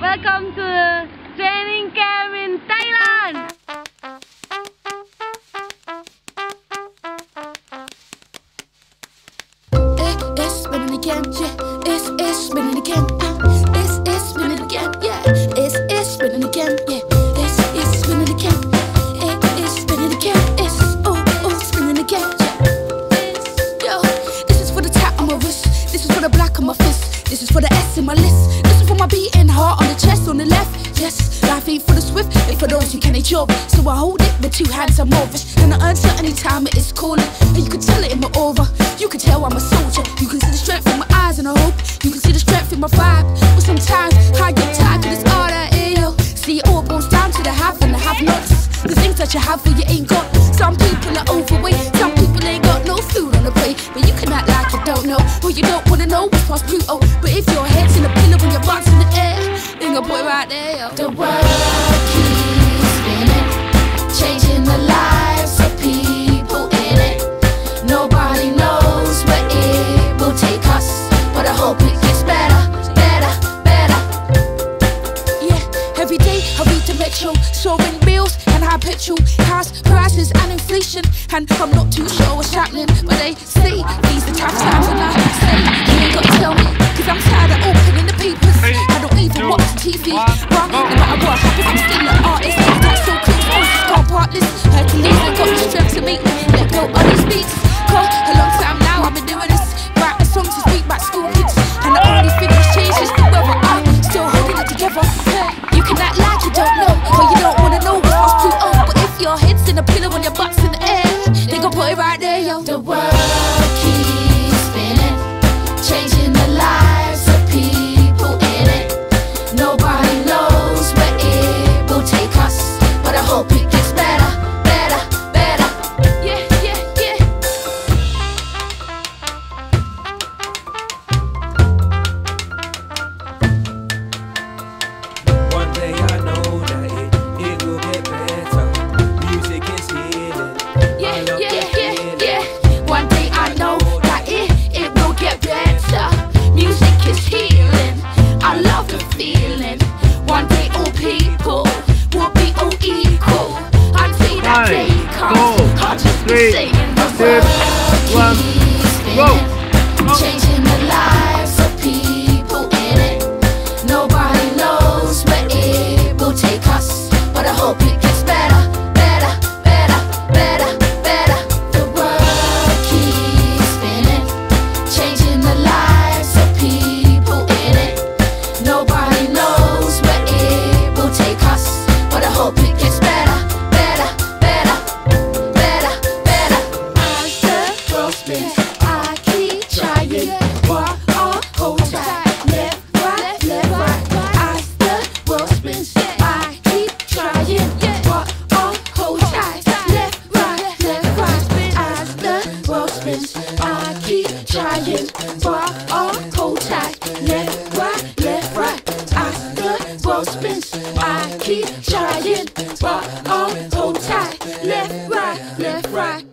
Welcome to the training camp in Thailand. It's spinning again, yeah. It's spinning again. It's spinning again, yeah. It's spinning again, yeah. It's spinning again. It's spinning again. It's spinning again, yeah. Yo, this is for the tap on my wrist. This is for the black on my fist. This is for the S in my list. This is for my beating heart on the chest on the left. Yes, life ain't for the swift, ain't for those who can't endure. So I hold it with two hands, I'm over. And I uncertain time it is calling. And you can tell it in my aura. You can tell I'm a soldier. You can see the strength in my eyes and I hope you can see the strength in my vibe. But sometimes I get tired of this all that ayo. See it all boils down to the have and the have-nots. The things that you have but you ain't got. Some people are overweight, some people ain't got no food on the plate. But you can act like you don't know, or you don't wanna know what's past Pluto. But if your head's in the pillow and your butt's in the air, then I'll put it right there, yo. The world keeps spinning, changing the lives of people in it. Nobody knows where it will take us, but I hope it gets better, better, better. Yeah, every day I read the metro, soaring bills and high petrol, house prices and inflation. And I'm not too sure what's happening, but they say these are tough times, and I say you ain't gotta tell me, cause I'm tired of opening the papers. I don't even watch the TV, but no matter what happens, I'm still an artist. That's so close, I just can't part this. Hercules, I got the strength to make me let go of these beats. Cause a long time now I've been doing this, writing songs to speak back school kids. And the only thing that's changed is the weather. I'm still holding it together. Hey, you can act like you don't know, or you don't wanna know what's past too old. But if your head's in a pillow and your butt's in the air, they gon' put it right there, yo. The world keeps spinning, changing the lives of people in it. Nobody knows where it will take us, but I hope it gets better, better, better. Yeah, yeah, yeah. One day I know that it will get better. Music is healing. Yeah, yeah, yeah, yeah. One day I know that it will get better. Music is healing. I love the feeling. One day all people will be all equal. Until that day comes, I'll just be saying the world keeps spinning, changing the lives of people in it. Nobody knows where it will take us, but I hope it gets better, better, better, better, better. The world keeps spinning, changing the lives of people in it. Nobody knows where it will take us, but I hope it gets better, better, better, better, better. As the world spins, I keep trying. Walk on, hold tight, left, right. As the world spins, I keep trying. Walk on, hold tight, left, right. As the world spins, I keep trying. Walk on, hold tight, left, right. As the world spins, I keep trying. Walk on, hold tight, left, right.